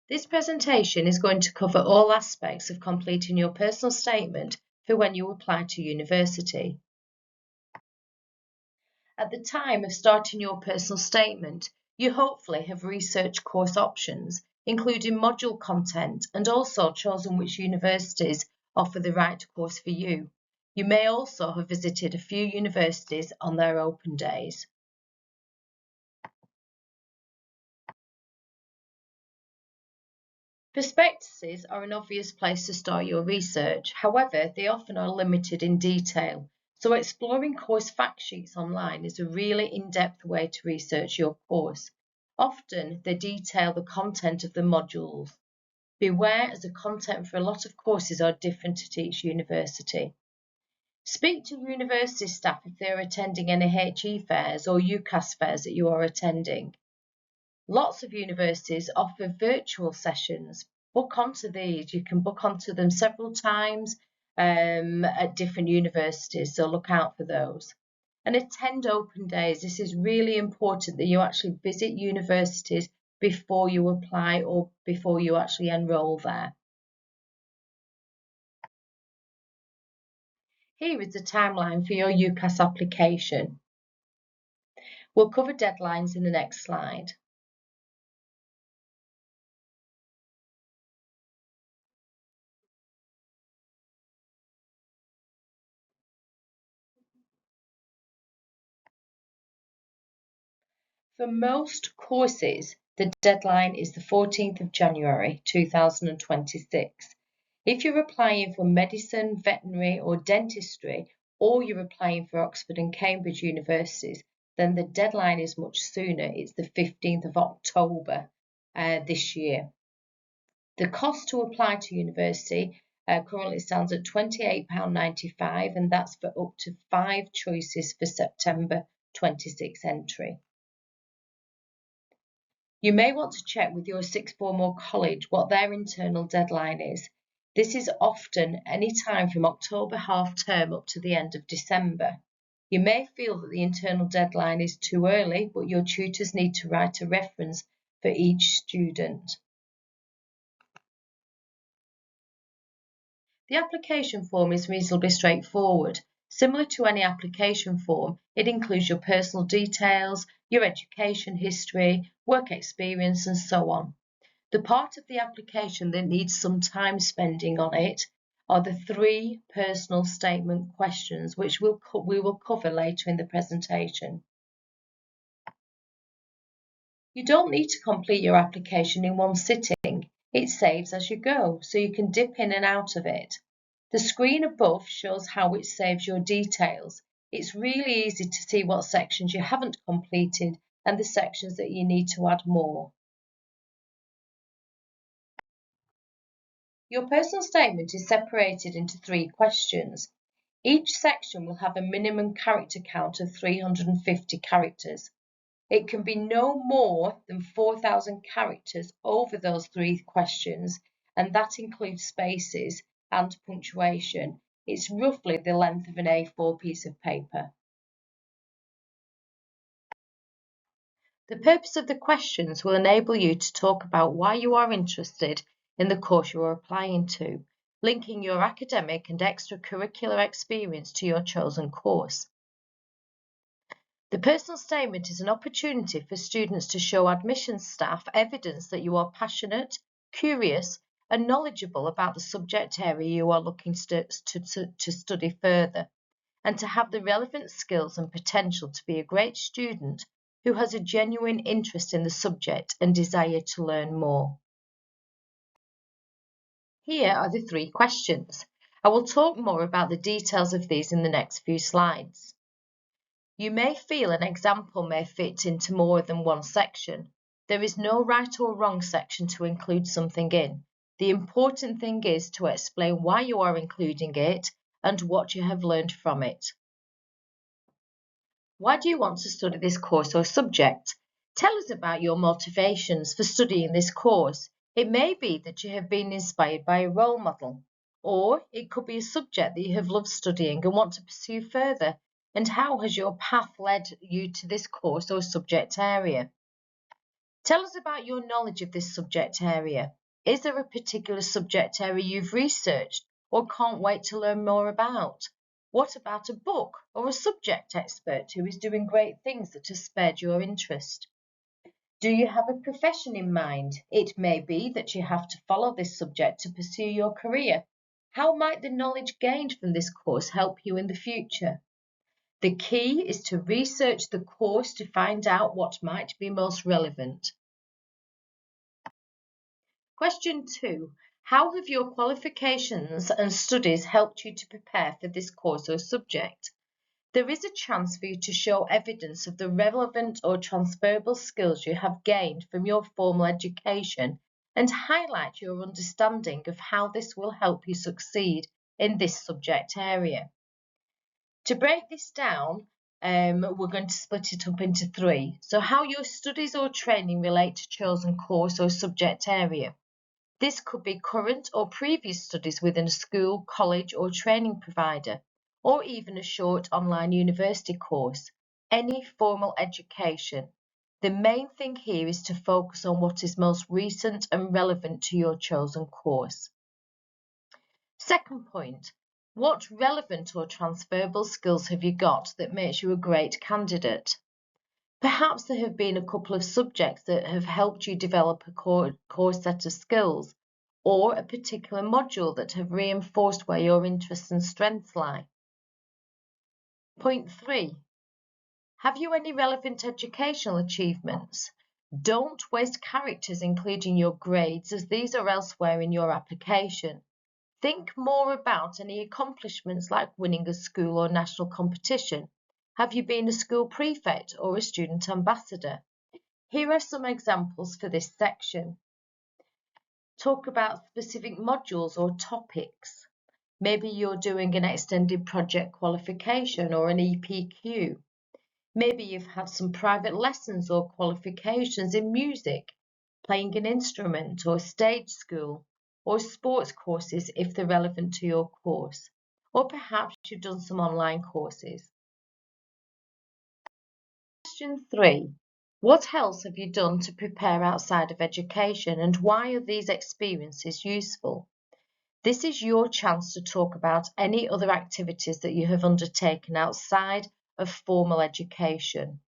This presentation is going to cover all aspects of completing your personal statement for when you apply to university. At the time of starting your personal statement, you hopefully have researched course options, including module content, and also chosen which universities offer the right course for you. You may also have visited a few universities on their open days. Prospectuses are an obvious place to start your research. However, they often are limited in detail, so exploring course fact sheets online is a really in-depth way to research your course. Often, they detail the content of the modules. Beware, as the content for a lot of courses are different at each university. Speak to university staff if they are attending any HE fairs or UCAS fairs that you are attending. Lots of universities offer virtual sessions. Book onto these. You can book onto them several times at different universities, so look out for those. And attend open days. This is really important that you actually visit universities before you apply or before you actually enroll there. Here is the timeline for your UCAS application. We'll cover deadlines in the next slide. For most courses, the deadline is the 14th of January 2026. If you're applying for medicine, veterinary or dentistry, or you're applying for Oxford and Cambridge universities, then the deadline is much sooner. It's the 15th of October this year. The cost to apply to university currently stands at £28.95, and that's for up to 5 choices for September 26 entry. You may want to check with your sixth form or college what their internal deadline is. This is often any time from October half term up to the end of December. You may feel that the internal deadline is too early, but your tutors need to write a reference for each student. The application form is reasonably straightforward. Similar to any application form, it includes your personal details, your education history, work experience, and so on. The part of the application that needs some time spending on it are the 3 personal statement questions, which we will cover later in the presentation. You don't need to complete your application in one sitting. It saves as you go, so you can dip in and out of it. The screen above shows how it saves your details. It's really easy to see what sections you haven't completed and the sections that you need to add more. Your personal statement is separated into 3 questions. Each section will have a minimum character count of 350 characters. It can be no more than 4,000 characters over those 3 questions, and that includes spaces and punctuation. It's roughly the length of an A4 piece of paper. The purpose of the questions will enable you to talk about why you are interested in the course you are applying to, linking your academic and extracurricular experience to your chosen course. The personal statement is an opportunity for students to show admissions staff evidence that you are passionate, curious, and knowledgeable about the subject area you are looking to study further, and to have the relevant skills and potential to be a great student who has a genuine interest in the subject and desire to learn more. Here are the 3 questions. I will talk more about the details of these in the next few slides. You may feel an example may fit into more than one section. There is no right or wrong section to include something in. The important thing is to explain why you are including it and what you have learned from it. Why do you want to study this course or subject? Tell us about your motivations for studying this course. It may be that you have been inspired by a role model, or it could be a subject that you have loved studying and want to pursue further. And how has your path led you to this course or subject area? Tell us about your knowledge of this subject area. Is there a particular subject area you've researched or can't wait to learn more about? What about a book or a subject expert who is doing great things that have spared your interest? Do you have a profession in mind? It may be that you have to follow this subject to pursue your career. How might the knowledge gained from this course help you in the future? The key is to research the course to find out what might be most relevant. Question 2. How have your qualifications and studies helped you to prepare for this course or subject? There is a chance for you to show evidence of the relevant or transferable skills you have gained from your formal education and highlight your understanding of how this will help you succeed in this subject area. To break this down, we're going to split it up into 3. So how your studies or training relate to chosen course or subject area. This could be current or previous studies within a school, college or training provider, or even a short online university course, any formal education. The main thing here is to focus on what is most recent and relevant to your chosen course. Second point, what relevant or transferable skills have you got that makes you a great candidate? Perhaps there have been a couple of subjects that have helped you develop a core set of skills, or a particular module that have reinforced where your interests and strengths lie. Point 3. Have you any relevant educational achievements? Don't waste characters including your grades, as these are elsewhere in your application. Think more about any accomplishments like winning a school or national competition. Have you been a school prefect or a student ambassador? Here are some examples for this section. Talk about specific modules or topics. Maybe you're doing an extended project qualification or an EPQ. Maybe you've had some private lessons or qualifications in music, playing an instrument or stage school, or sports courses if they're relevant to your course. Or perhaps you've done some online courses. Question 3. What else have you done to prepare outside of education, and why are these experiences useful? This is your chance to talk about any other activities that you have undertaken outside of formal education.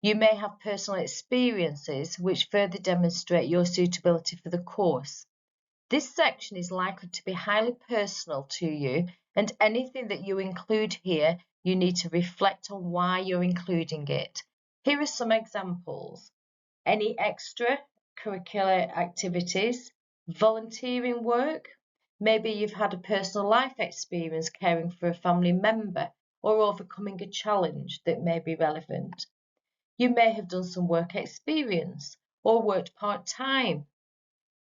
You may have personal experiences which further demonstrate your suitability for the course. This section is likely to be highly personal to you, and anything that you include here, you need to reflect on why you're including it. Here are some examples. Any extracurricular activities, volunteering work, maybe you've had a personal life experience caring for a family member or overcoming a challenge that may be relevant. You may have done some work experience or worked part-time.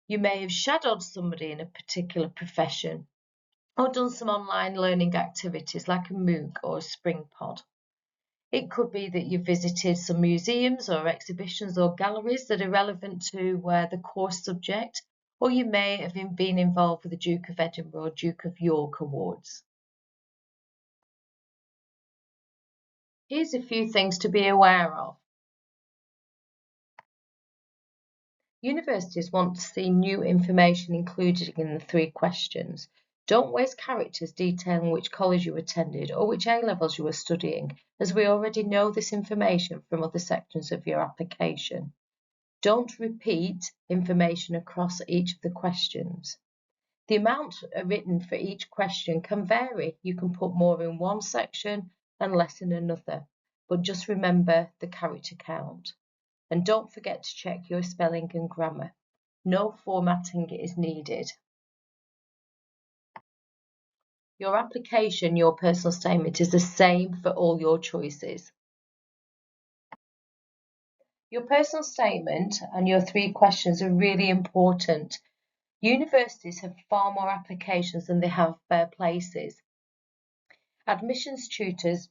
You may have shadowed somebody in a particular profession or done some online learning activities like a MOOC or a SpringPod. It could be that you visited some museums or exhibitions or galleries that are relevant to the course subject, or you may have been involved with the Duke of Edinburgh or Duke of York Awards. Here's a few things to be aware of. Universities want to see new information included in the 3 questions. Don't waste characters detailing which college you attended or which A-levels you were studying, as we already know this information from other sections of your application. Don't repeat information across each of the questions. The amount written for each question can vary. You can put more in one section and less in another, but just remember the character count. And don't forget to check your spelling and grammar. No formatting is needed. Your application, your personal statement is the same for all your choices. Your personal statement and your 3 questions are really important. Universities have far more applications than they have places. Admissions tutors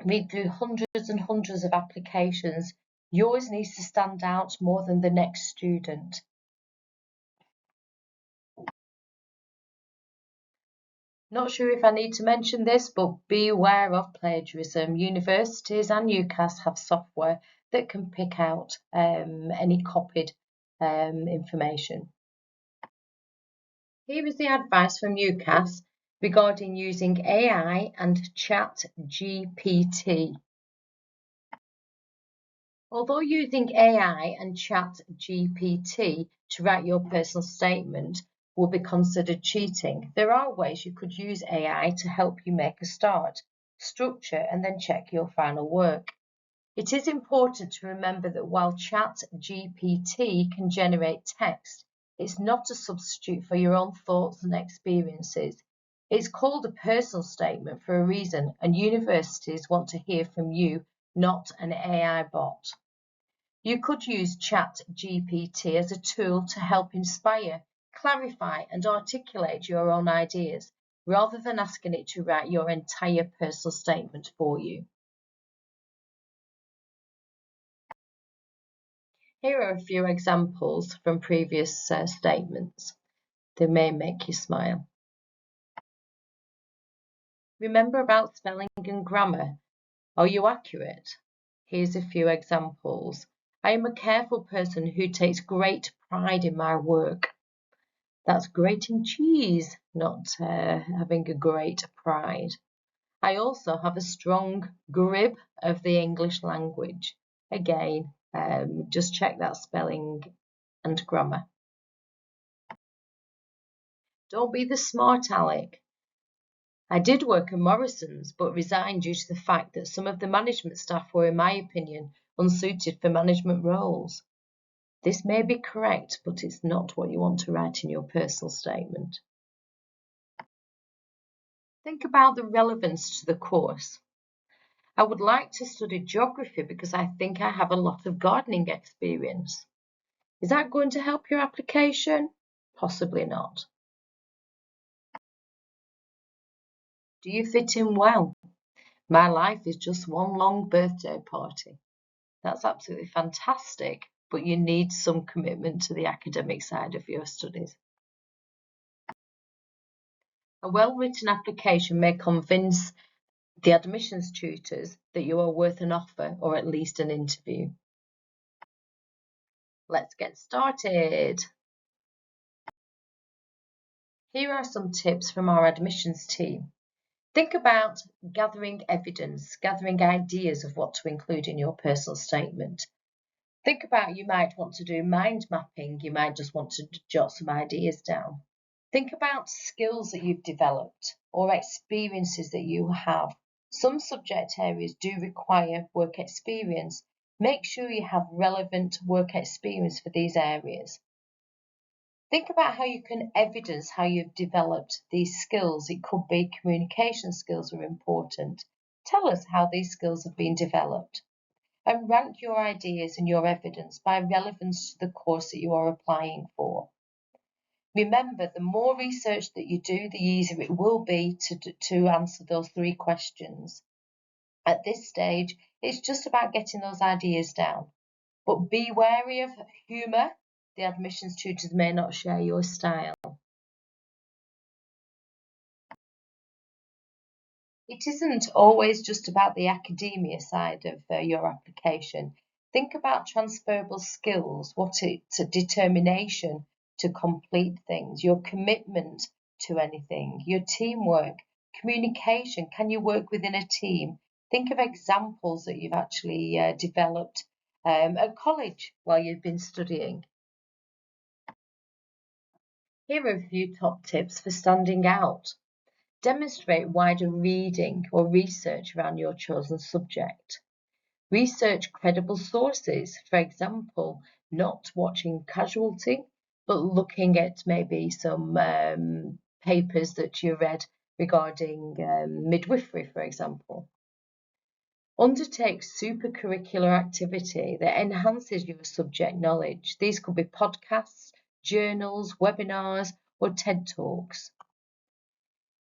read through hundreds and hundreds of applications. Yours needs to stand out more than the next student. Not sure if I need to mention this, but be aware of plagiarism. Universities and UCAS have software that can pick out any copied information. Here is the advice from UCAS regarding using AI and ChatGPT. Although using AI and ChatGPT to write your personal statement will be considered cheating, there are ways you could use AI to help you make a start, structure, and then check your final work. It is important to remember that while ChatGPT can generate text, it's not a substitute for your own thoughts and experiences. It's called a personal statement for a reason, and universities want to hear from you, not an AI bot. You could use ChatGPT as a tool to help inspire, clarify, and articulate your own ideas, rather than asking it to write your entire personal statement for you. Here are a few examples from previous statements. They may make you smile. Remember about spelling and grammar. Are you accurate? Here's a few examples. I am a careful person who takes great pride in my work. That's grating cheese, not having a great pride. I also have a strong grip of the English language. Again, just check that spelling and grammar. Don't be the smart aleck. I did work at Morrison's, but resigned due to the fact that some of the management staff were, in my opinion, unsuited for management roles. This may be correct, but it's not what you want to write in your personal statement. Think about the relevance to the course. I would like to study geography because I think I have a lot of gardening experience. Is that going to help your application? Possibly not. Do you fit in well? My life is just one long birthday party. That's absolutely fantastic, but you need some commitment to the academic side of your studies. A well-written application may convince the admissions tutors that you are worth an offer or at least an interview. Let's get started. Here are some tips from our admissions team. Think about gathering evidence, gathering ideas of what to include in your personal statement. Think about, you might want to do mind mapping, you might just want to jot some ideas down. Think about skills that you've developed or experiences that you have. Some subject areas do require work experience. Make sure you have relevant work experience for these areas. Think about how you can evidence how you've developed these skills. It could be communication skills are important. Tell us how these skills have been developed. And rank your ideas and your evidence by relevance to the course that you are applying for. Remember, the more research that you do, the easier it will be to answer those 3 questions. At this stage, it's just about getting those ideas down. But be wary of humour. The admissions tutors may not share your style. It isn't always just about the academia side of your application. Think about transferable skills, determination to complete things, your commitment to anything, your teamwork, communication. Can you work within a team? Think of examples that you've actually developed at college while you've been studying. Here are a few top tips for standing out. Demonstrate wider reading or research around your chosen subject. Research credible sources, for example, not watching Casualty, but looking at maybe some papers that you read regarding midwifery, for example. Undertake supercurricular activity that enhances your subject knowledge. These could be podcasts, journals, webinars, or TED Talks.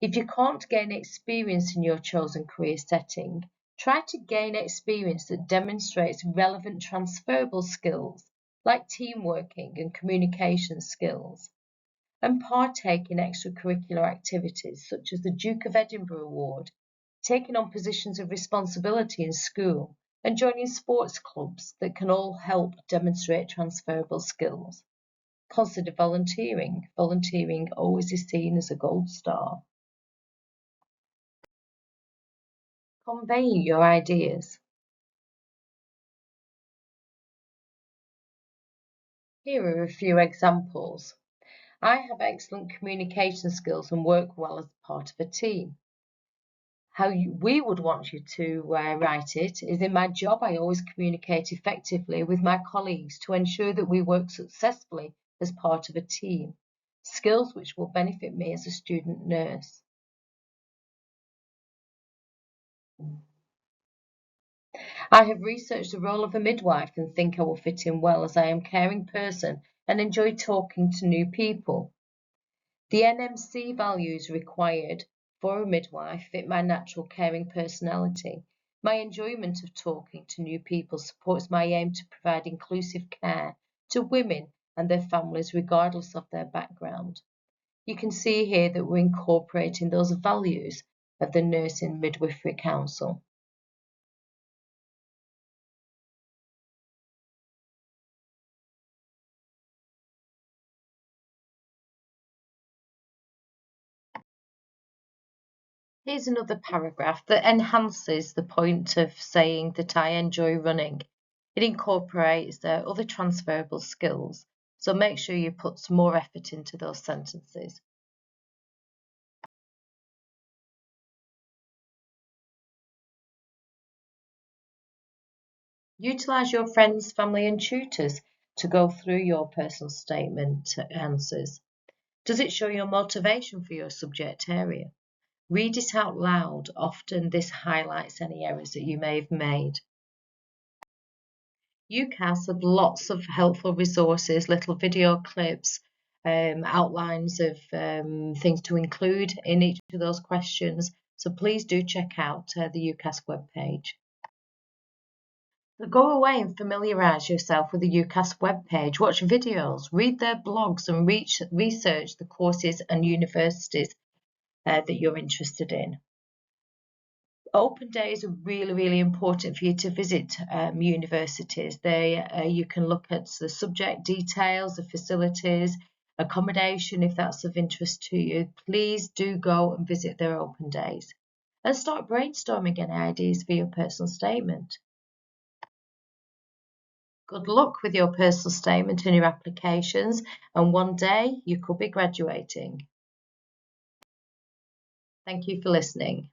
If you can't gain experience in your chosen career setting, try to gain experience that demonstrates relevant transferable skills like teamworking and communication skills, and partake in extracurricular activities such as the Duke of Edinburgh Award, taking on positions of responsibility in school, and joining sports clubs that can all help demonstrate transferable skills. Consider volunteering. Volunteering always is seen as a gold star. Conveying your ideas. Here are a few examples. I have excellent communication skills and work well as part of a team. We would want you to write it is, in my job I always communicate effectively with my colleagues to ensure that we work successfully as part of a team. Skills which will benefit me as a student nurse. I have researched the role of a midwife and think I will fit in well as I am a caring person and enjoy talking to new people. The NMC values required for a midwife fit my natural caring personality. My enjoyment of talking to new people supports my aim to provide inclusive care to women and their families regardless of their background. You can see here that we're incorporating those values of the Nursing Midwifery Council. Here's another paragraph that enhances the point of saying that I enjoy running. It incorporates other transferable skills, so make sure you put some more effort into those sentences. Utilise your friends, family and tutors to go through your personal statement answers. Does it show your motivation for your subject area? Read it out loud. Often this highlights any errors that you may have made. UCAS have lots of helpful resources, little video clips, outlines of things to include in each of those questions. So please do check out the UCAS webpage. So go away and familiarise yourself with the UCAS webpage. Watch videos, read their blogs and research the courses and universities that you're interested in. Open days are really, really important for you to visit universities. You can look at the subject details, the facilities, accommodation, if that's of interest to you. Please do go and visit their open days and start brainstorming any ideas for your personal statement. Good luck with your personal statement and your applications, and one day you could be graduating. Thank you for listening.